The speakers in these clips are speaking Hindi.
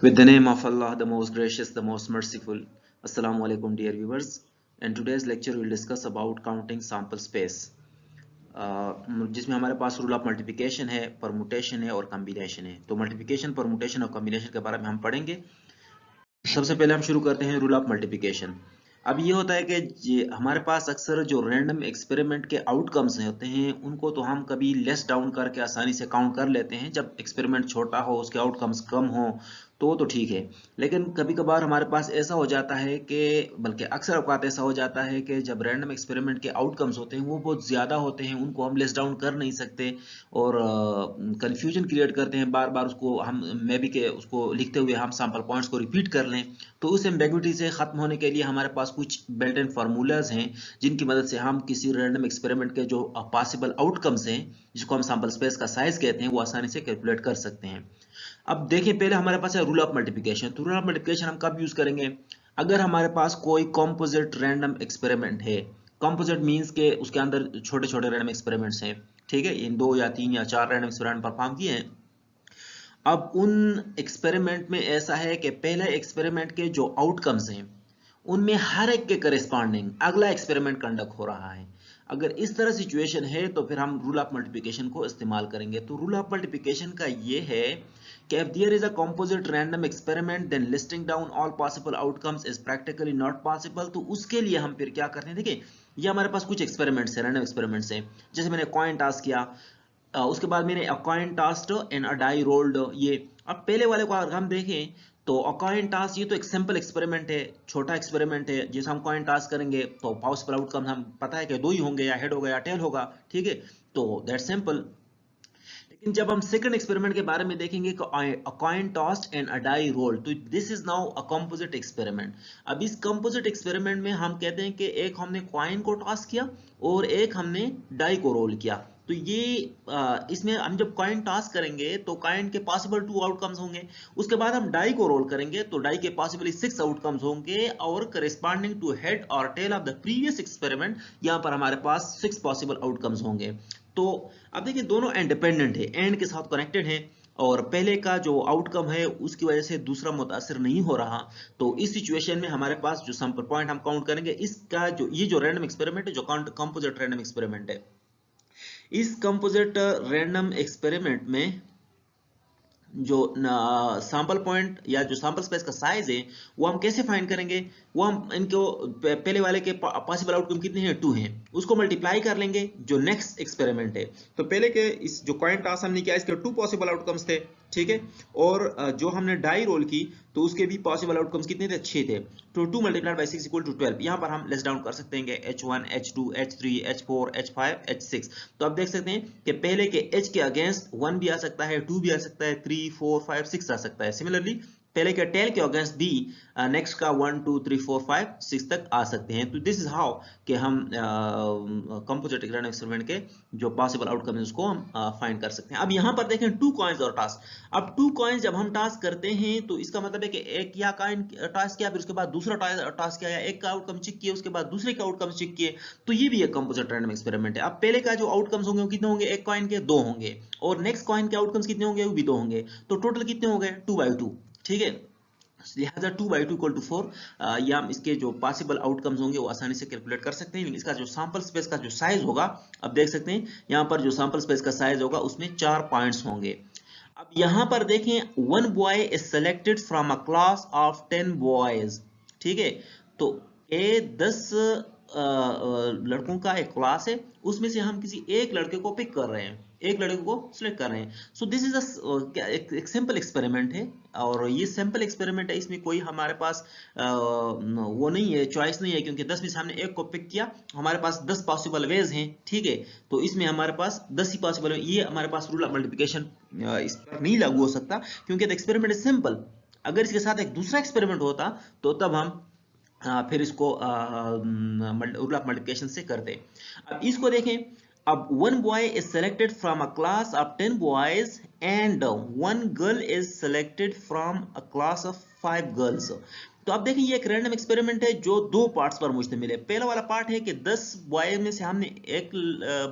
With the name of Allah, the most gracious, the most merciful. Assalamu alaikum, dear viewers. In today's lecture, we'll discuss about counting sample space, जिसमें हमारे पास रूल ऑफ मल्टीप्लिकेशन है, परमुटेशन है और कॉम्बिनेशन है। तो मल्टीप्लिकेशन, परमुटेशन और कॉम्बिनेशन के बारे में हम पढ़ेंगे। सबसे पहले हम शुरू करते हैं रूल ऑफ मल्टीप्लिकेशन। अब ये होता है कि हमारे पास अक्सर जो रैंडम एक्सपेरिमेंट के आउटकम्स होते हैं उनको तो हम कभी लेस डाउन करके आसानी से काउंट कर लेते हैं। जब एक्सपेरिमेंट छोटा हो, उसके आउटकम्स कम हो तो ठीक है। लेकिन कभी कभार हमारे पास ऐसा हो जाता है कि बल्कि अक्सर औकात ऐसा हो जाता है कि जब रैंडम एक्सपेरिमेंट के आउटकम्स होते हैं वो बहुत ज़्यादा होते हैं, उनको हम लेस डाउन कर नहीं सकते और कंफ्यूजन क्रिएट करते हैं। बार बार उसको हम मे बी के उसको लिखते हुए हम सैंपल पॉइंट्स को रिपीट कर लें। तो उस एम्बेगुइटी से ख़त्म होने के लिए हमारे पास कुछ बिल्ट इन फार्मूलाज हैं जिनकी मदद से हम किसी रैंडम एक्सपेरिमेंट के जो पॉसिबल आउटकम्स हैं, जिसको हम सैंपल स्पेस का साइज कहते हैं, वो आसानी से कैलकुलेट कर सकते हैं। अब देखिए, पहले हमारे पास है रूल ऑफ मल्टीप्लिकेशन। तो रूल ऑफ मल्टीप्लिकेशन हम कब यूज करेंगे? अगर हमारे पास कोई कॉम्पोजिट रैंडम एक्सपेरिमेंट है। कॉम्पोजिट मींस के उसके अंदर छोटे छोटे रैंडम एक्सपेरिमेंट्स हैं, ठीक है, इन 2 या 3 या 4 रैंडम एक्सपेरिमेंट परफॉर्म किए हैं। अब उन एक्सपेरिमेंट में ऐसा है कि पहले एक्सपेरिमेंट के जो आउटकम्स हैं उनमें हर एक के करेस्पॉन्डिंग अगला एक्सपेरिमेंट कंडक्ट हो रहा है। अगर इस तरह सिचुएशन है तो फिर हम रूल ऑफ मल्टीप्लिकेशन को इस्तेमाल करेंगे। तो रूल ऑफ मल्टीप्लिकेशन का ये है कि if there is a composite random experiment then listing down all possible outcomes is practically not possible। तो उसके लिए हम फिर क्या करते हैं, देखिए ये हमारे पास कुछ एक्सपेरिमेंट्स हैं, रैंडम एक्सपेरिमेंट्स हैं। जैसे मैंने कॉइन टॉस किया, उसके बाद मैंने a coin tossed and a die rolled. ये अब पहले वाले को अगर हम देखें तो अ कॉइन टॉस ये तो एक सिंपल एक्सपेरिमेंट है, छोटा एक्सपेरिमेंट है। जैसे हम कॉइन टॉस करेंगे तो पॉसिबल आउटकम हम पता है कि 2 ही होंगे, या हेड होगा या टेल होगा, ठीक है, तो दैट्स सिंपल। लेकिन जब हम सेकंड एक्सपेरिमेंट के बारे में देखेंगे a coin tossed and a die rolled, so this is now a composite experiment. अब इस कंपोजिट एक्सपेरिमेंट में हम कहते हैं कि एक हमने कॉइन को टॉस किया और एक हमने डाई को रोल किया। तो ये इसमें हम जब कॉइन टॉस करेंगे तो कॉइन के पॉसिबल 2 आउटकम्स होंगे। उसके बाद हम डाई को रोल करेंगे तो डाई के पॉसिबली 6 आउटकम्स होंगे और करेस्पॉन्डिंग टू हेड और tail of the previous experiment यहाँ पर हमारे पास 6 पॉसिबल आउटकम्स होंगे। तो अब देखिए दोनों इंडिपेंडेंट है, एंड के साथ कनेक्टेड है, और पहले का जो आउटकम है उसकी वजह से दूसरा मुतासिर नहीं हो रहा। तो इस सिचुएशन में हमारे पास जो सैंपल पॉइंट हम काउंट करेंगे, इसका जो ये जो रैंडम एक्सपेरिमेंट है, जो कंपोजिट रैंडम एक्सपेरिमेंट है, इस कंपोजिट रैंडम एक्सपेरिमेंट में जो सैंपल पॉइंट या जो सैंपल स्पेस का साइज है वो हम कैसे फाइंड करेंगे? वो हम इनको पहले वाले के पॉसिबल आउटकम कितने हैं, 2 हैं, उसको मल्टीप्लाई कर लेंगे जो नेक्स्ट एक्सपेरिमेंट है। तो पहले के इस जो कॉइन टॉस हमने किया इसके 2 पॉसिबल आउटकम्स थे, ठीक है, और जो हमने डाई रोल की तो उसके भी पॉसिबल आउटकम्स कितने थे, 6 थे। तो 2 मल्टीप्लाइड बाय 6 इक्वल टू 12। यहाँ पर हम लेस डाउन कर सकते हैं H1 H2 H3 H4 H5 H6। तो आप देख सकते हैं कि पहले के H के अगेंस्ट 1 भी आ सकता है, 2 भी आ सकता है, 3 4 5 6 आ सकता है। सिमिलरली पहले के टेल के अगेंस्ट भी नेक्स्ट का 1 2 3 4 5 6 तक आ सकते हैं। तो दिस इज हाउ कि हम कंपोजिट रैंडम एक्सपेरिमेंट के जो पॉसिबल आउटकम है उसको हम फाइंड कर सकते हैं। अब यहाँ पर देखें 2 कॉइंस और टास्क। अब 2 कॉइंस जब हम टास्क करते हैं तो इसका मतलब है कि एक या कॉइन टास्क किया, फिर उसके बाद दूसरा टास्क किया, या एक का आउटकम चेक किया उसके बाद दूसरे का आउटकम चेक किए, तो ये भी एक कंपोजिट रैंडम एक्सपेरिमेंट है। अब पहले का जो आउटकम्स होंगे वो कितने होंगे, एक कॉइन के 2 होंगे, और नेक्स्ट कॉइन के आउटकम्स कितने होंगे, वो भी 2 होंगे। तो टोटल कितने हो गए, 2/2, ठीक है। लिहाजा 2/2 इक्वल टू 4। या हम इसके जो पॉसिबल आउटकम्स होंगे वो आसानी से कैलकुलेट कर सकते हैं। लेकिन इसका जो सैंपल स्पेस का जो साइज होगा, अब देख सकते हैं यहाँ पर जो सैंपल स्पेस का साइज होगा उसमें 4 पॉइंट्स होंगे। अब यहाँ पर देखें, 1 boy is selected from a class of 10 boys, ठीक है। तो ये 10 लड़कों का एक क्लास है, उसमें से हम किसी एक लड़के को पिक कर रहे हैं, एक लड़के को सिलेक्ट कर रहे हैं। सो दिस इज एक सिंपल एक्सपेरिमेंट है, और ये सिंपल एक्सपेरिमेंट है, इसमें कोई हमारे पास वो नहीं है, चॉइस नहीं है, क्योंकि 10 में से हमने एक को पिक किया, हमारे पास 10 पॉसिबल वेज हैं, ठीक है। तो इसमें हमारे पास 10 ही पॉसिबल है। ये हमारे पास रूल ऑफ मल्टीप्लिकेशन इस पर नहीं लागू हो सकता, क्योंकि द एक्सपेरिमेंट इज सिंपल। अगर इसके साथ एक दूसरा एक्सपेरिमेंट होता तो तब हम फिर इसको रूल ऑफ मल्टीप्लिकेशन से कर दें। अब इसको देखें, अब 1 boy is selected from a class of 10 boys and 1 girl is selected from a class of 5 girls. तो आप देखिए ये एक रैंडम एक्सपेरिमेंट है जो 2 पार्ट्स पर मुश्तमिल है। पहला वाला पार्ट है कि 10 बॉय में से हमने एक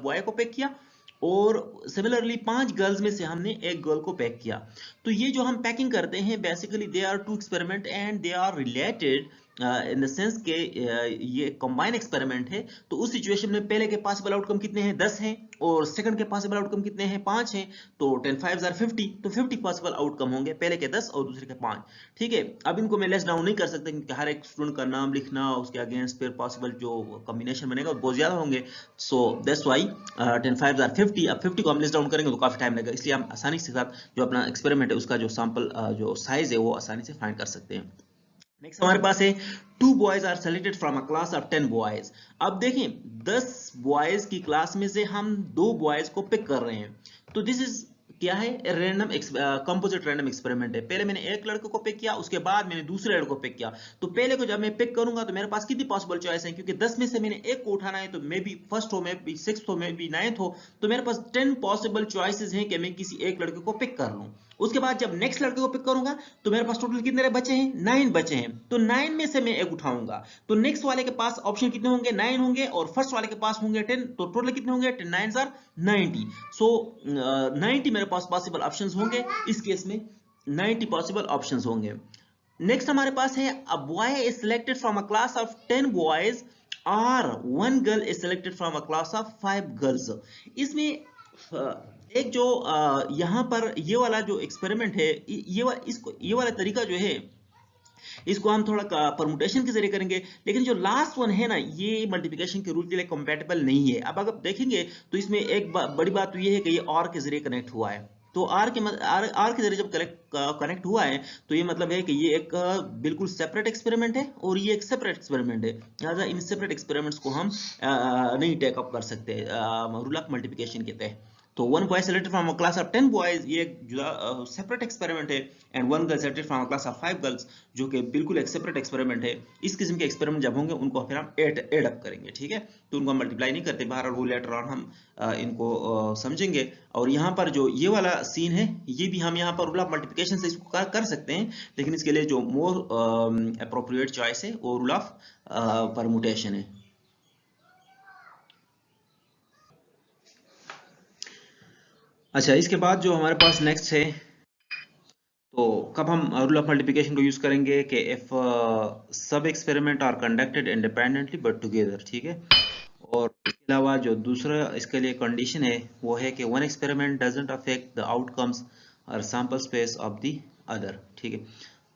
बॉय को पिक किया, और सिमिलरली 5 गर्ल्स में से हमने एक गर्ल को पैक किया। तो ये जो हम पैकिंग करते हैं basically they are two experiment and they are related in the sense के ये कंबाइन एक्सपेरिमेंट है। तो उस सिचुएशन में पहले के पॉसिबल आउटकम कितने हैं, 10 हैं, और सेकंड के पॉसिबल आउटकम कितने हैं, 5 हैं। तो 10 5 आर 50, तो 50 पॉसिबल आउटकम होंगे, पहले के 10 और दूसरे के 5। ठीक है, अब इनको मैं लेस डाउन नहीं कर सकता क्योंकि हर एक स्टूडेंट का नाम लिखना, उसके अगेंस्ट फिर पॉसिबल जो कॉम्बिनेशन बनेगा बहुत ज्यादा होंगे। So that's why 10 5 are 50। अब 50 को हम लेस डाउन करेंगे तो काफी टाइम लगेगा, इसलिए हम आसानी के साथ जो अपना एक्सपेरिमेंट है उसका जो सैंपल जो साइज है वो आसानी से फाइंड कर सकते हैं। नेक्स्ट हमारे पास है 2 boys are selected from a class of 10 boys। अब देखें 10 बॉयज की क्लास में से हम 2 बॉयज को पिक कर रहे हैं। तो दिस इज क्या है, रैंडम कंपोजिट रैंडम एक्सपेरिमेंट है। पहले मैंने एक लड़के को पिक किया, उसके बाद मैंने दूसरे लड़के को पिक किया। तो पहले को जब मैं पिक करूंगा तो मेरे पास कितनी पॉसिबल चॉइस है, क्योंकि 10 में से मैंने एक को उठाना है, तो मे बी फर्स्ट हो, मे बी सिक्स्थ हो, मे बी नाइन्थ हो। तो मेरे पास 10 पॉसिबल चॉइसेस हैं कि मैं किसी एक लड़के को पिक कर लूं। उसके बाद जब नेक्स्ट लड़के को पिक करूंगा तो मेरे पास टोटल कितने बचे हैं, 9 बचे हैं। तो 9 में से मैं एक उठाऊंगा, तो नेक्स्ट वाले के पास ऑप्शन कितने होंगे, 9 होंगे, और फर्स्ट वाले के पास होंगे 10। तो टोटल कितने होंगे, 10 9s आर 90। सो 90 मेरे पास पॉसिबल ऑप्शंस होंगे, इस केस में 90 पॉसिबल ऑप्शंस होंगे। नेक्स्ट हमारे पास है a boy is selected from a class of 10 boys और 1 girl is selected from a class of 5 girls. इसमें एक जो यहाँ पर ये वाला जो एक्सपेरिमेंट है, ये वाला तरीका जो है इसको हम थोड़ा परमुटेशन के जरिए करेंगे, लेकिन जो लास्ट वन है ना, ये मल्टीप्लिकेशन के रूल के लिए कंपैटिबल नहीं है। अब अगर देखेंगे तो इसमें एक बड़ी बात तो ये है कि ये और के जरिए कनेक्ट हुआ है। तो आर के जरिए जब कनेक्ट हुआ है तो ये मतलब है कि ये एक बिल्कुल सेपरेट एक्सपेरिमेंट है और ये एक सेपरेट एक्सपेरिमेंट है। लिहाजा इन सेपरेट एक्सपेरिमेंट्स को हम नहीं टेकअप कर सकते रूल ऑफ मल्टीप्लिकेशन के तहत। तो 1 boy selected from a class of 10 boys ये एक जुदा सेपरेट एक्सपेरिमेंट है, and 1 girl selected from a class of 5 girls जो कि बिल्कुल एक सेपरेट एक्सपेरिमेंट है। इस किस्म के एक्सपेरिमेंट जब होंगे उनको फिर हम एड अप करेंगे, ठीक है। तो उनको हम मल्टीप्लाई नहीं करते, बहरहाल वो लेटर ऑन हम इनको समझेंगे। और यहाँ पर जो ये वाला सीन है, ये भी हम यहाँ पर रूल ऑफ मल्टीप्लिकेशन से इसको कर सकते हैं, लेकिन इसके लिए जो मोर अप्रोप्रिएट चॉइस है वो रूल ऑफ परमुटेशन है। अच्छा, इसके बाद जो हमारे पास नेक्स्ट है, तो कब हम रूल ऑफ मल्टीप्लिकेशन को यूज करेंगे कि if sub experiment are conducted independently but together, ठीक है। और इसके अलावा जो दूसरा इसके लिए कंडीशन है वो है कि one experiment doesn't affect the outcomes और sample space of the other, ठीक है।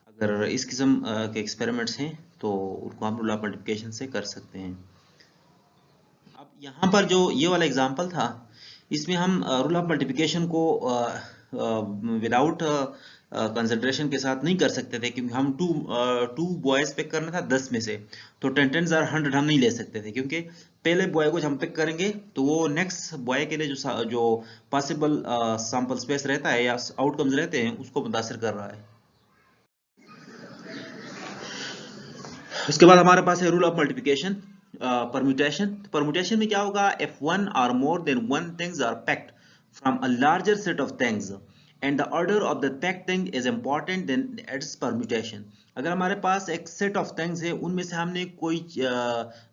अगर इस किस्म के एक्सपेरिमेंट्स हैं तो उनको हम रूल ऑफ मल्टीप्लिकेशन से कर सकते हैं। अब यहाँ पर जो ये वाला एग्जांपल था, इसमें हम रूल ऑफ मल्टीप्लिकेशन को विदाउट कंसंट्रेशन के साथ नहीं कर सकते थे, क्योंकि हम टू बॉयज पिक करना था 10 में से। तो 10 10s आर 100 हम नहीं ले सकते थे, क्योंकि पहले बॉय को हम पिक करेंगे तो वो नेक्स्ट बॉय के लिए जो पॉसिबल सैंपल स्पेस रहता है या आउटकम्स रहते हैं उसको मुतासिर कर रहा है। उसके बाद हमारे पास है rule of multiplication permutation. Permutation में क्या होगा, if one or more than one things are packed from a larger set of things and the order of the packed thing is important then it's permutation। अगर हमारे पास एक सेट ऑफ थिंग्स है, उनमें से हमने कोई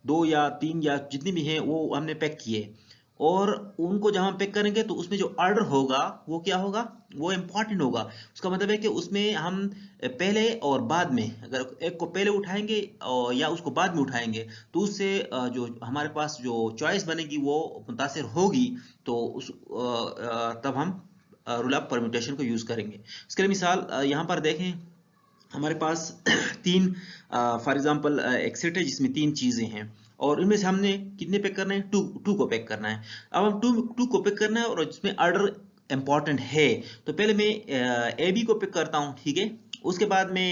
2 या 3 या जितनी भी हैं वो हमने पैक किए, और उनको जब हम पिक करेंगे तो उसमें जो ऑर्डर होगा वो क्या होगा, वो इंपॉर्टेंट होगा। उसका मतलब है कि उसमें हम पहले और बाद में, अगर एक को पहले उठाएंगे और या उसको बाद में उठाएंगे तो उससे जो हमारे पास जो चॉइस बनेगी वो मुतासिर होगी। तो तब हम रूल ऑफ परम्यूटेशन को यूज करेंगे। इसके लिए मिसाल यहाँ पर देखें, हमारे पास तीन फॉर एग्जांपल एक सेट है जिसमें 3 चीजें हैं, और इनमें से हमने कितने पैक करना है, टू को पैक करना है। अब हम टू को पैक करना है और जिसमें ऑर्डर इंपॉर्टेंट है, तो पहले मैं ए बी को पिक करता हूँ, ठीक है। उसके बाद मैं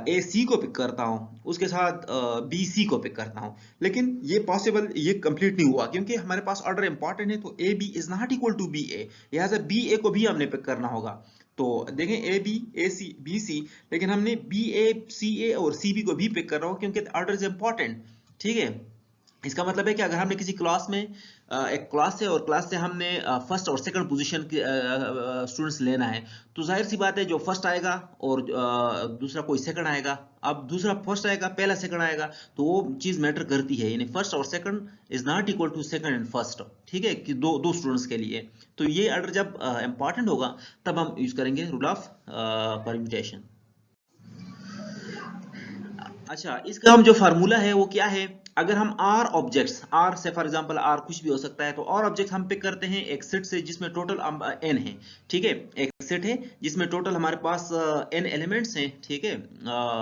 ए सी को पिक करता हूँ, उसके साथ बी सी को पिक करता हूँ। लेकिन ये पॉसिबल, ये कंप्लीट नहीं हुआ, क्योंकि हमारे पास ऑर्डर इंपॉर्टेंट है। तो A B is not equal to B A, लिहाजा बी ए को भी हमने पिक करना होगा। तो देखें A B A C B सी, लेकिन हमने बी ए सी ए और सी बी को भी पिक कर रहा हूँ क्योंकि ऑर्डर इज इंपॉर्टेंट, ठीक है। इसका मतलब है कि अगर हमने किसी क्लास में एक क्लास है और क्लास से हमने फर्स्ट और सेकंड पोजीशन के स्टूडेंट्स लेना है, तो जाहिर सी बात है जो फर्स्ट आएगा और दूसरा कोई सेकंड आएगा। अब दूसरा फर्स्ट आएगा, पहला सेकंड आएगा, तो वो चीज मैटर करती है, यानी फर्स्ट और second is not equal to second and first. ठीक है, कि दो दो स्टूडेंट्स के लिए। तो ये अगर जब इंपॉर्टेंट होगा तब हम यूज करेंगे रूल ऑफ परम्यूटेशन। अच्छा, इसका हम जो फार्मूला है वो क्या है? अगर हम आर ऑब्जेक्ट्स, आर से फॉर एग्जांपल आर कुछ भी हो सकता है, तो आर ऑब्जेक्ट हम पिक करते हैं एक सेट से जिसमें टोटल एन है। ठीक है, एक सेट है जिसमें टोटल हमारे पास एन एलिमेंट्स हैं। ठीक है,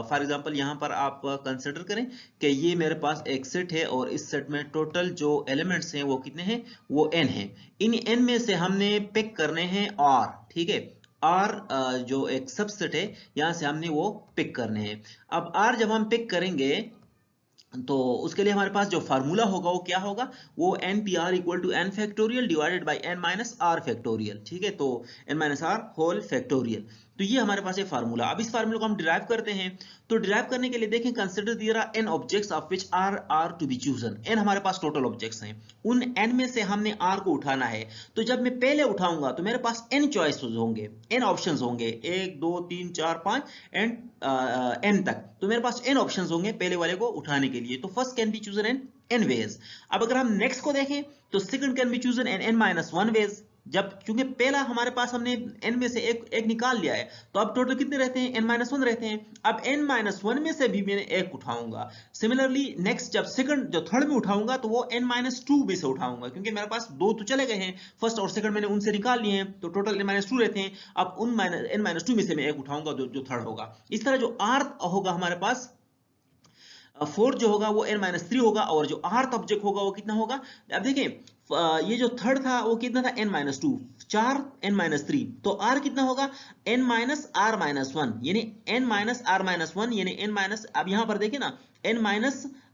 फॉर एग्जांपल यहाँ पर आप कंसिडर करें कि ये मेरे पास एक सेट है और इस सेट में टोटल जो एलिमेंट्स हैं वो कितने हैं? वो एन है। इन एन में से हमने पिक करने हैं आर। ठीक है, आर जो एक सबसेट है, यहां से हमने वो पिक करने हैं। अब आर जब हम पिक करेंगे तो उसके लिए हमारे पास जो फार्मूला होगा वो क्या होगा? वो n p r equal to n factorial divided by n minus r factorial. ठीक है, तो n minus r whole factorial. तो ये हमारे पास एक फार्मूला। अब इस फार्मूला को हम डिराइव करते हैं। तो डिराइव करने के लिए देखें, consider there are n objects of which are to be chosen. N हमारे पास टोटल ऑब्जेक्ट्स हैं, उन एन में से हमने आर को उठाना है। तो जब मैं पहले उठाऊंगा तो मेरे पास एन चॉइस होंगे, एन ऑप्शंस होंगे, 1 2 3 4 5 एंड एन तक। तो मेरे पास एन ऑप्शंस होंगे पहले वाले को उठाने के लिए। तो first can be chosen in n ways. अब अगर हम नेक्स्ट को देखें तो second can be chosen in n minus one ways. जब क्योंकि पहला हमारे पास हमने n में से एक निकाल लिया है, तो अब टोटल कितने रहते हैं? n-1 रहते हैं। अब n-1 में से भी मैंने एक उठाऊंगा। सिमिलरली नेक्स्ट जब सेकंड जो थर्ड में उठाऊंगा तो वो n-2 में से उठाऊंगा, क्योंकि मेरे पास दो तो चले गए हैं, फर्स्ट और सेकंड मैंने उनसे निकाल लिए हैं, तो टोटल n-2 रहते हैं। अब उन n-2 में से मैं एक उठाऊंगा जो थर्ड होगा। इस तरह जो आर्थ होगा हमारे पास, फोर्थ जो होगा वो n-3 होगा, और जो आर्थ ऑब्जेक्ट होगा वो कितना होगा? अब देखें, ये जो थर्ड था वो कितना था? n-2, 4 n-3, तो r कितना होगा? n-r-1, यानी n-r-1 यानी n-, अब यहां पर देखें ना, n-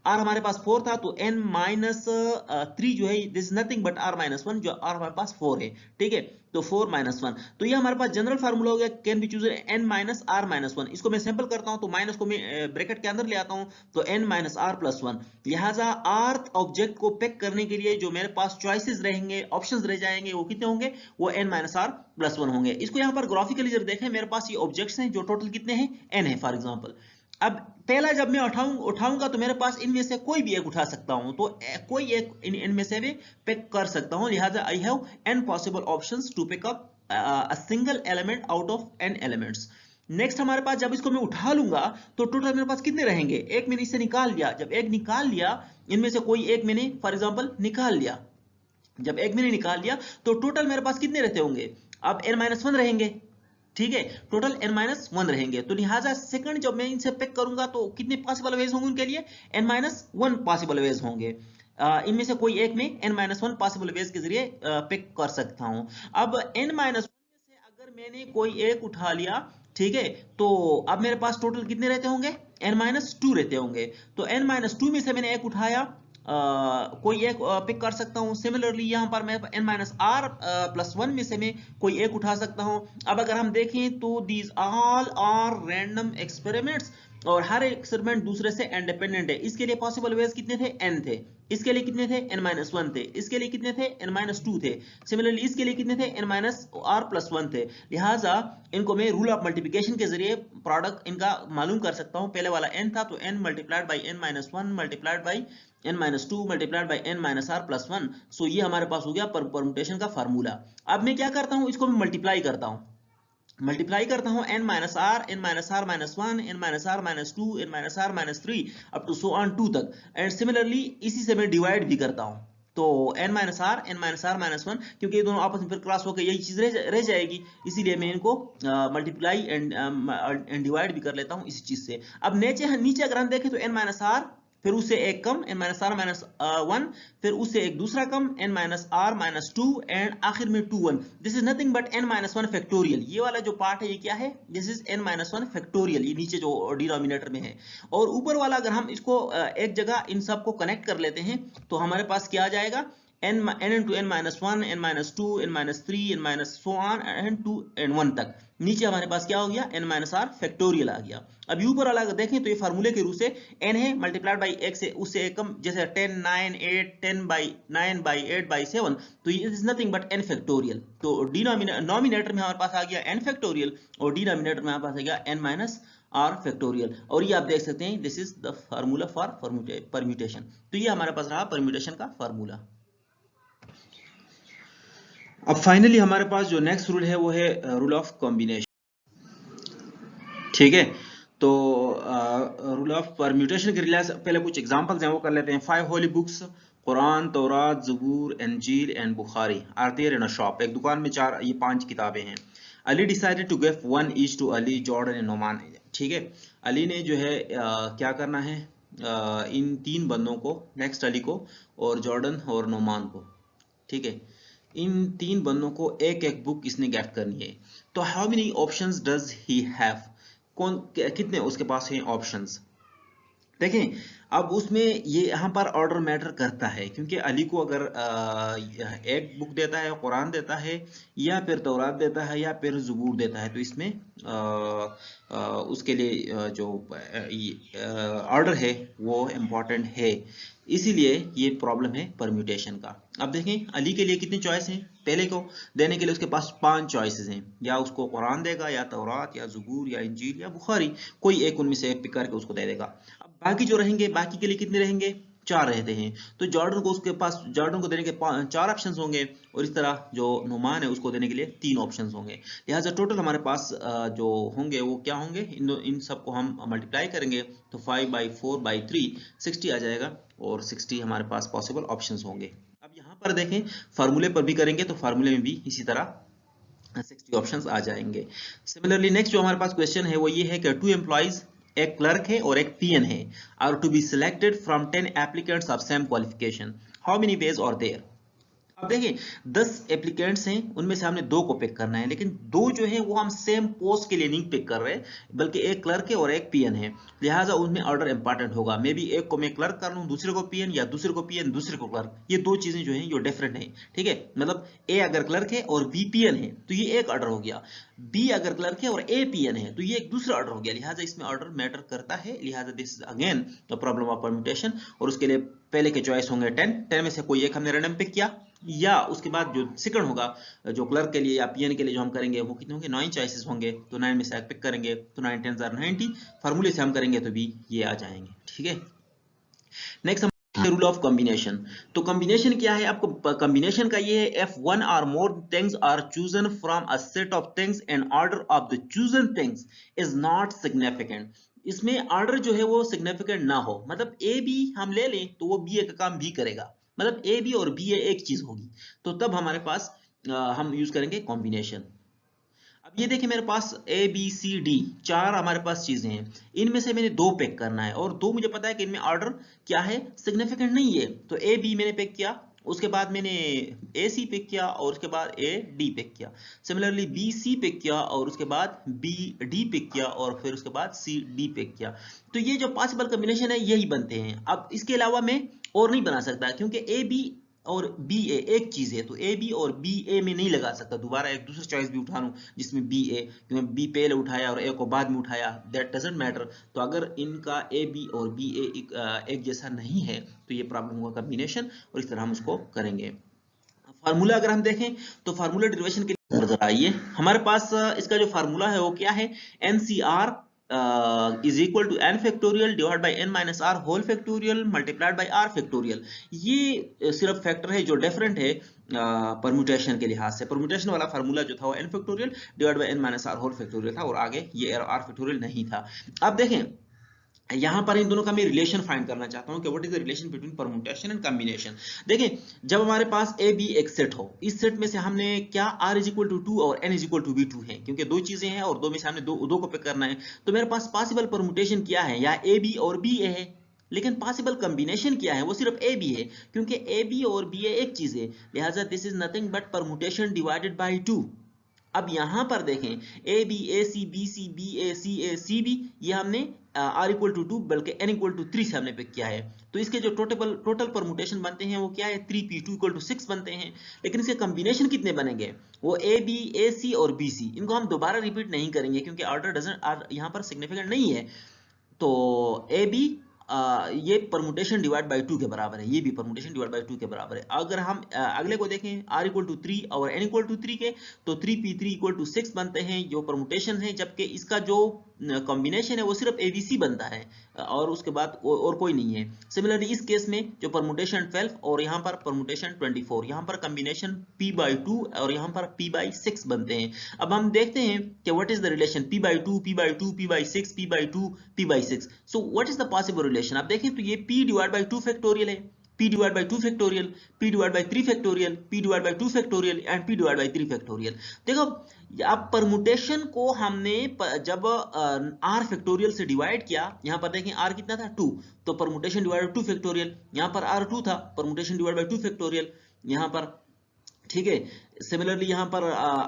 r हमारे पास 4 था, तो n-3 जो है this is nothing but r-1, जो r हमारे पास 4 है। ठीक है, तो 4-1, तो ये हमारे पास जनरल फार्मूला हो गया, कैन बी चूजर n-r-1। इसको मैं सैंपल करता हूं, तो माइनस को मैं ब्रैकेट के अंदर ले आता हूं, तो n-r+1। लिहाजा आर्थ ऑब्जेक्ट को पिक करने के लिए जो मेरे पास चॉइसेस रहेंगे, ऑप्शंस रह जाएंगे, वो कितने होंगे? वो n-r+1 होंगे। इसको यहाँ पर ग्राफिकली जब देखें, मेरे पास ये ऑब्जेक्ट्स हैं जो टोटल कितने हैं? n है फॉर एग्जांपल। अब पहला जब मैं उठाऊंगा तो मेरे पास इनमें से कोई भी एक उठा सकता हूं, तो कोई एक इनमें से भी पिक कर सकता हूं। लिहाजा I have n possible options to pick up a single element out of n elements. Next हमारे पास जब इसको मैं उठा लूंगा तो टोटल मेरे पास कितने रहेंगे? एक मैंने इससे निकाल लिया। जब एक निकाल लिया, इनमें से कोई एक मैंने फॉर एग्जांपल निकाल लिया, जब एक मैंने निकाल लिया तो टोटल मेरे पास कितने रहते होंगे? अब n-1 रहेंगे। ठीक है, टोटल n-1 रहेंगे। तो लिहाजा सेकंड जब मैं इनसे पिक करूंगा तो कितने पॉसिबल वेज होंगे उनके लिए? n-1 पॉसिबल वेज होंगे। इनमें से कोई एक में n-1 पॉसिबल वेज के जरिए पिक कर सकता हूं। अब n-1 में से अगर मैंने कोई एक उठा लिया, ठीक है, तो अब मेरे पास टोटल कितने रहते होंगे? n-2 रहते होंगे। तो n-2 में से मैंने एक उठाया, कोई एक पिक कर सकता हूं। सिमिलरली यहां पर मैं n-r+1 में से मैं कोई एक उठा सकता हूं। अब अगर हम देखें तो these all are random experiments, और हर एक्सपेरिमेंट दूसरे से इंडिपेंडेंट है। इसके लिए पॉसिबल वेज कितने थे? n थे। इसके लिए कितने थे? n-1 थे। इसके लिए कितने थे? n-2 थे। सिमिलरली इसके लिए कितने थे? n-r+1 थे। लिहाजा इनको मैं रूल ऑफ मल्टीप्लिकेशन के जरिए प्रोडक्ट इनका मालूम कर सकता हूं। पहले वाला n था, तो n multiplied by n-1 multiplied by n-2 multiplied by n-r+1। सो ये हमारे पास हो गया परम्यूटेशन का फार्मूला। अब मैं क्या करता हूं, इसको मैं मल्टीप्लाई करता हूं n-r, n-r-1, n-r-2, n-r-3 up to so on 2 तक। एंड सिमिलरली इसी से मैं डिवाइड भी करता हूं, तो n-r, n-r-1, क्योंकि ये दोनों आपस में फिर क्रॉस होकर यही चीज रह जाएगी, इसीलिए मैं इनको मल्टीप्लाई एंड डिवाइड भी कर लेता हूं इसी चीज से। अब नीचे अगर हम देखें तो n-r, फिर उससे एक कम n-r-1, फिर उससे एक दूसरा कम n-r-2 एंड आखिर में 2 1। This is nothing but n-1 factorial. ये वाला जो पार्ट है ये क्या है? दिस इज n-1 फैक्टोरियल, ये नीचे जो डिनोमिनेटर में है। और ऊपर वाला अगर हम इसको एक जगह इन सब को कनेक्ट कर लेते हैं तो हमारे पास क्या आ जाएगा? n into n minus 1, n minus 2, n minus 3, n minus so on and to n 1 तक। नीचे हमारे पास क्या हो गया, n minus r फैक्टोरियल आ गया। अब ऊपर वाला अगर देखें तो ये फार्मूले के रूप से n है मल्टीप्लाइड बाई x से उससे एक कम, जैसे 10 9 8 10 by 9 by 8 by 7, तो ये is nothing but n factorial. तो नॉमिनेटर में हमारे पास आ गया n फैक्टोरियल और डिनोमिनेटर में हमारे पास आ गया n minus r फैक्टोरियल। और ये आप देख सकते हैं this is the formula for permutation. तो ये हमारे पास रहा परम्यूटेशन का फार्मूला। अब फाइनली हमारे पास जो नेक्स्ट रूल है वो है रूल ऑफ कॉम्बिनेशन। ठीक है, तो रूल ऑफ परम्यूटेशन के रिलेटेड पहले कुछ एग्जांपल्स हैं वो कर लेते हैं। 5 holy books Quran, Taurat, Zabur, Injil and Bukhari are there in a shop. एक दुकान में ये 5 किताबें हैं। Ali decided to give one each to Ali, Jordan and Noman. ठीक है, अली ने जो है क्या करना है, इन 3 बंदों को, नेक्स्ट अली को और जॉर्डन और नोमान को, ठीक है, इन 3 बंदों को एक एक बुक इसने गिफ्ट करनी है। तो how many options does he have, कितने उसके पास हैं ऑप्शंस। देखें अब उसमें ये यहाँ पर ऑर्डर मैटर करता है, क्योंकि अली को अगर एक बुक देता है, कुरान देता है या फिर तौरात देता है या फिर ज़बूर देता है, तो इसमें उसके लिए जो ऑर्डर है वो इम्पोर्टेंट है। इसीलिए ये प्रॉब्लम है परम्यूटेशन का। अब देखें अली के लिए कितनी चॉइस हैं, पहले को देने के लिए उसके पास 5 चॉइसेस हैं, या उसको कुरान देगा या तौरात या ज़बूर या इंजील या बुखारी, कोई एक उनमें से एक पिक करके उसको दे देगा। अब बाकी जो रहेंगे, बाकी के लिए कितने रहेंगे, 4 रहते हैं। तो जॉर्डन को उसके पास, जॉर्डन को देने के 4 ऑप्शंस होंगे और इस तरह जो नुमान है उसको देने के लिए 3 ऑप्शंस होंगे। लिहाजा टोटल हमारे पास जो होंगे वो क्या होंगे, इन सब को हम मल्टीप्लाई करेंगे तो 5 by 4 by 3 60 आ जाएगा और 60 हमारे पास पॉसिबल ऑप्शंस होंगे। अब यहाँ पर देखें फार्मूले पर भी करेंगे तो फार्मूले में भी इसी तरह 60 ऑप्शंस आ जाएंगे। सिमिलरली नेक्स्ट जो हमारे पास क्वेश्चन है वो ये है कि 2 एम्प्लॉइज, एक क्लर्क है और एक पीएन है, r to be selected from 10 applicants of same qualification, how many ways are there. अब देखिए 10 एप्लीकेंट्स हैं, उनमें से हमने 2 को पिक करना है, लेकिन 2 जो है वो हम सेम पोस्ट के लिए नहीं पिक कर रहे, बल्कि एक क्लर्क है और एक पीएन है, लिहाजा उनमें ऑर्डर इंपॉर्टेंट होगा। मे बी एक को मैं क्लर्क कर लूं, दूसरे को पीएन, या दूसरे को पीएन दूसरे को क्लर्क। ये 2 चीजें जो हैं ये डिफरेंट है। ठीक है, मतलब ए अगर क्लर्क है और बी पीएन है तो ये एक ऑर्डर हो गया, बी अगर क्लर्क है और ए पीएन है तो ये एक दूसरा ऑर्डर हो गया, लिहाजा इसमें ऑर्डर मैटर करता है। लिहाजा this is again the problem of permutation. और उसके लिए पहले के चॉइस होंगे 10 में से कोई एक हमने रैंडम पिक किया, या उसके बाद जो सेकंड होगा जो क्लर्क के लिए या पीएन के लिए जो हम करेंगे वो कितने होंगे, 9 चॉइसेस होंगे, तो 9 में से एक पिक करेंगे तो 9 10s are 90, फार्मूले से हम करेंगे तो भी ये आ जाएंगे। ठीक है, नेक्स्ट रूल ऑफ कॉम्बिनेशन। तो कॉम्बिनेशन क्या है, आपको कॉम्बिनेशन का ये है, इफ वन और more things are chosen from a set of things and order of the chosen things is not significant. इसमें ऑर्डर जो है वो सिग्निफिकेंट ना हो, मतलब ए बी हम ले लें तो वो बी ए का काम भी करेगा, मतलब ए बी और बी ए एक चीज होगी, तो तब हमारे पास हम यूज करेंगे कॉम्बिनेशन। अब ये देखिए मेरे पास ए बी सी डी 4 हमारे पास चीजें हैं, इनमें से मैंने 2 पिक करना है और 2 मुझे पता है कि इनमें ऑर्डर क्या है, सिग्निफिकेंट नहीं है, तो ए बी मैंने पिक किया, उसके बाद मैंने ए सी पिक किया और उसके बाद ए डी पिक किया। सिमिलरली बी सी पिक किया और उसके बाद बी डी पिक किया और फिर उसके बाद सी डी पिक किया। तो ये जो पॉसिबल कॉम्बिनेशन है यही बनते हैं। अब इसके अलावा मैं और नहीं बना सकता, क्योंकि ए बी और बी ए एक चीज है, तो ए बी और बी ए में नहीं लगा सकता, दोबारा एक दूसरा चॉइस भी उठा लूं जिसमें बी ए, क्योंकि बी पहले उठाया और ए को बाद में उठाया, दैट डजंट मैटर। तो अगर इनका ए बी और बी ए एक जैसा नहीं है तो ये प्रॉब्लम होगा कॉम्बिनेशन, और इस तरह हम उसको करेंगे। फार्मूला अगर हम देखें तो फार्मूला डेरिवेशन के लिए जरा आइए, हमारे पास इसका जो फार्मूला है वो क्या है, NCR is equal to n factorial divided by n minus r whole factorial multiplied by r factorial। ये सिर्फ फैक्टर है जो डिफरेंट है परम्यूटेशन के लिहाज से। परम्यूटेशन वाला फार्मूला जो था वो n factorial divided by n minus r whole factorial था और आगे ये r factorial नहीं था। अब देखें यहां पर इन दोनों का मैं रिलेशन फाइंड करना चाहता हूं कि what is the relation between permutation and combination. देखें जब हमारे पास ए बी एक सेट हो, इस सेट में से हमने क्या r इज इक्वल टू 2 और n इज इक्वल टू भी 2 है, क्योंकि 2 चीजें हैं और 2 में से हमने दो को पिक करना है, तो मेरे पास पॉसिबल परम्यूटेशन क्या है, या ए बी और बी ए है, लेकिन पॉसिबल कॉम्बिनेशन क्या है, वो सिर्फ ए बी है, क्योंकि ए बी और बी ए एक चीज है, लिहाजा this is nothing but permutation divided by 2। अब यहाँ पर देखें A B A C B C B A C B, ये हमने आर इक्वल टू 2 बल्कि n इक्वल टू 3 से हमने पिक किया है। तो इसके जो टोटल परमुटेशन बनते हैं वो क्या है, 3p2 इक्वल टू 6 बनते हैं। लेकिन इसके कॉम्बिनेशन कितने बनेंगे, वो ए बी ए सी और बी सी, इनको हम दोबारा रिपीट नहीं करेंगे क्योंकि ऑर्डर डजंट यहाँ पर सिग्निफिकेंट नहीं है। तो ए बी ये परमुटेशन डिवाइड बाई 2 के बराबर है, ये भी परमुटेशन डिवाइड बाई 2 के बराबर है। अगर हम अगले को देखें r इक्वल टू 3 और n इक्वल टू 3 के, तो 3p3 इक्वल टू 6 बनते हैं जो परमुटेशन है, जबकि इसका जो कॉम्बिनेशन है वो सिर्फ abc बनता है और उसके बाद और कोई नहीं है। सिमिलरली इस केस में जो परमुटेशन 12 और यहाँ पर परमुटेशन 24, यहाँ पर कॉम्बिनेशन p/2 और यहाँ पर p/6 बनते हैं। अब हम देखते हैं कि what is the relation p/2 p/2 p/6 p/2 p/6। So what is the possible relation, आप देखें तो ये p डिवाइड बाई 2 फैक्टोरियल है, p divide by 2 factorial, p divide by 3 factorial, p divide by 2 factorial and p divide by 3 factorial. देखो अब परमुटेशन को हमने जब r फैक्टोरियल से डिवाइड किया, यहाँ पर देखें r कितना था 2, तो परमुटेशन डिवाइड बाई 2 फैक्टोरियल, यहाँ पर r 2 था, परमुटेशन डिवाइड बाई 2 फैक्टोरियल यहाँ पर, ठीक है। सिमिलरली यहाँ पर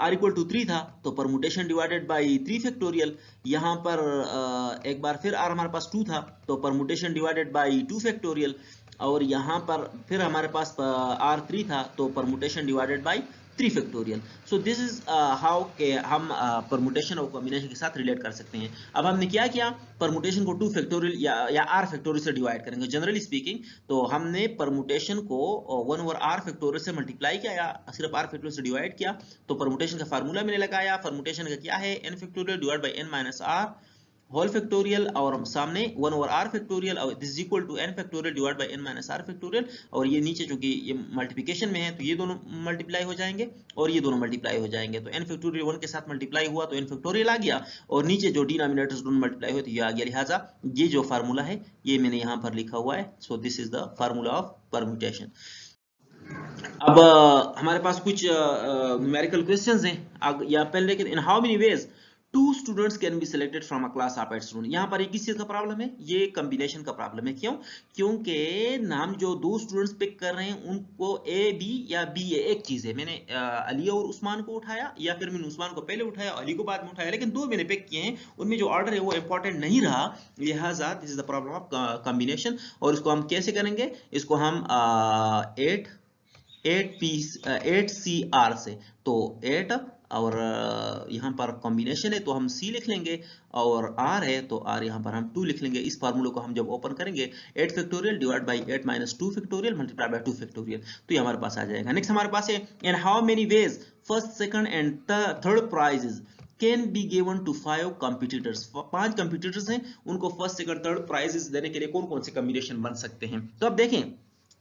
r इक्वल टू 3 था, तो परमुटेशन डिवाइडेड बाई 3 फैक्टोरियल, यहाँ पर एक बार फिर r हमारे पास 2 था, तो परमुटेशन डिवाइडेड बाई 2 फैक्टोरियल, और यहाँ पर फिर हमारे पास r3 था, तो permutation divided by 3 factorial. So this is how के हम परमुटेशन और कॉम्बिनेशन के साथ रिलेट कर सकते हैं। अब हमने क्या किया, परमुटेशन को 2 फैक्टोरियल या r फैक्टोरियल से डिवाइड करेंगे जनरली स्पीकिंग। तो हमने परमुटेशन को 1 ओवर r फैक्टोरियल से मल्टीप्लाई किया या सिर्फ r फैक्टोरियल से डिवाइड किया, तो परमुटेशन का फार्मूला मैंने लगाया। परमुटेशन का क्या है, n factorial divide by n minus r whole factorial, और सामने 1 ओवर r फैक्टोरियल, और this is equal to n factorial divide by n minus r factorial. और ये नीचे चूंकि ये मल्टीप्लिकेशन में है तो ये दोनों मल्टीप्लाई हो जाएंगे और ये दोनों मल्टीप्लाई हो जाएंगे, तो n फैक्टोरियल 1 के साथ मल्टीप्लाई हुआ तो n फैक्टोरियल आ गया, और नीचे जो डिनोमिनेटर्स दोनों मल्टीप्लाई हुए तो ये आ गया। लिहाजा ये जो फार्मूला है ये मैंने यहाँ पर लिखा हुआ है। So this is the formula of permutation. अब हमारे पास कुछ न्यूमेरिकल क्वेश्चंस हैं, या पहले लेकिन इन how many veg 2 students can be selected from a class of 8 student. यहाँ पर किस चीज का प्रॉब्लम है, ये कॉम्बिनेशन का प्रॉब्लम है। क्यों, क्योंकि हम जो 2 स्टूडेंट्स पिक कर रहे हैं उनको ए बी या बी ए एक चीज है। मैंने अली और उस्मान को उठाया, या फिर मैंने उस्मान को पहले उठाया अली को बाद में उठाया, लेकिन 2 मैंने पिक किए हैं, उनमें जो ऑर्डर है वो इंपॉर्टेंट नहीं रहा। लिहाजा this is the problem of combination. और इसको हम कैसे करेंगे, इसको हम 8CR से, तो 8 और यहाँ पर कॉम्बिनेशन है तो हम C लिख लेंगे, और R है तो R यहाँ पर हम 2 लिख लेंगे। इस फार्मूले को हम जब ओपन करेंगे 8 factorial divide by 8 minus 2 factorial multiply by 2 factorial, तो ये हमारे पास आ जाएगा। नेक्स्ट हमारे पास है in how many ways first second and third prizes can be given to 5 competitors. 5 competitors हैं, उनको फर्स्ट सेकंड थर्ड प्राइजेस देने के लिए कौन कौन से कॉम्बिनेशन बन सकते हैं। तो अब देखें,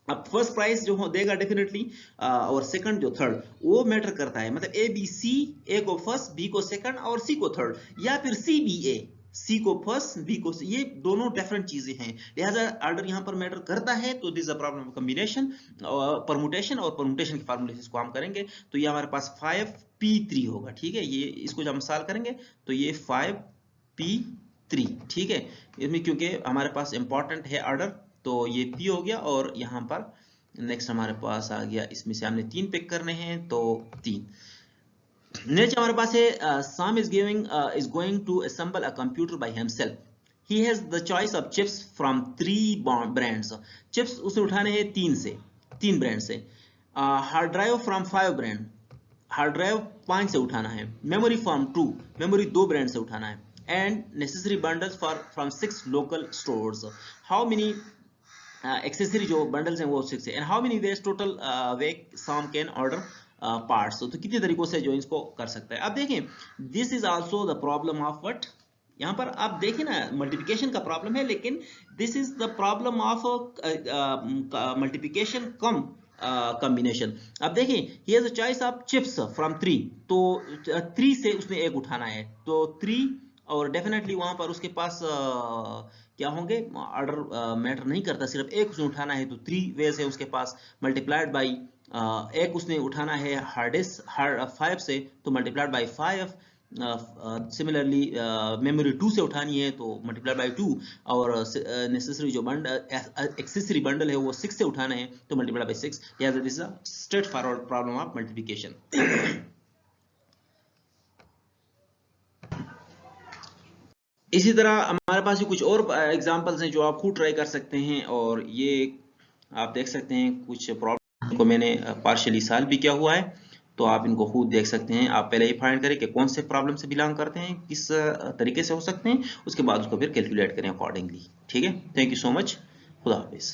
अब फर्स्ट प्राइस जो देगा डेफिनेटली, और सेकंड जो थर्ड वो मैटर करता है, मतलब ए बी सी, ए को फर्स्ट बी को सेकंड और सी को थर्ड, या फिर सी बी ए, सी को फर्स्ट बी को सी, ये दोनों डिफरेंट चीजें हैं। लिहाजा ऑर्डर यहाँ पर मैटर करता है। तो this is a problem of combination, permutation, और परमुटेशन के फार्मूले इसको हम करेंगे तो ये हमारे पास 5p3 होगा। ठीक है, ये इसको जब हम सॉल्व करेंगे तो ये 5p3, ठीक है। इसमें क्योंकि हमारे पास इंपॉर्टेंट है ऑर्डर, तो ये P हो गया, और यहाँ पर नेक्स्ट हमारे पास आ गया, इसमें से हमने 3 पिक करने हैं तो 3। नेक्स्ट हमारे पास है Sam is going to assemble a computer by himself. He has the choice of chips from 3 brands. Chips उसे उठाने हैं 3 ब्रांड से। Hard drive from 5 brand, hard drive 5 से उठाना है। मेमोरी फ्रॉम 2, मेमोरी 2 ब्रांड से उठाना है। And necessary bundles from 6 local stores. How many accessory जो बंडल्स हैं वो 6 है। And how many ways total way some can order parts. तो कितने तरीकों से जो इसको कर सकता है। अब देखें, this is also the problem of what, यहाँ पर आप देखें ना, मल्टीप्लिकेशन का प्रॉब्लम है, लेकिन this is the problem of multiplication come combination. अब देखें, he has a choice of chips from 3, तो 3 से उसने एक उठाना है, तो 3, और डेफिनेटली वहां पर उसके पास क्या होंगे, ऑर्डर मैटर नहीं करता, सिर्फ एक उसने उठाना है तो 3 वेज है उसके पास, मल्टीप्लाइड बाई एक उसने उठाना है हार्डेस्ट 5 से तो मल्टीप्लाइड बाई 5। सिमिलरली मेमोरी 2 से उठानी है तो मल्टीप्लाई बाई 2, और नेसेसरी जो एक्सेसरी बंडल है वो 6 से उठाना है तो multiply by 6। This is a straight forward problem of multiplication. इसी तरह हमारे पास भी कुछ और एग्जांपल्स हैं जो आप खुद ट्राई कर सकते हैं, और ये आप देख सकते हैं कुछ प्रॉब्लम को मैंने पार्शियली सॉल्व भी किया हुआ है, तो आप इनको खुद देख सकते हैं। आप पहले ही फाइंड करें कि कौन से प्रॉब्लम से बिलोंग करते हैं, किस तरीके से हो सकते हैं, उसके बाद उसको फिर कैलकुलेट करें अकॉर्डिंगली। ठीक है, थैंक यू सो मच, खुदा हाफिज।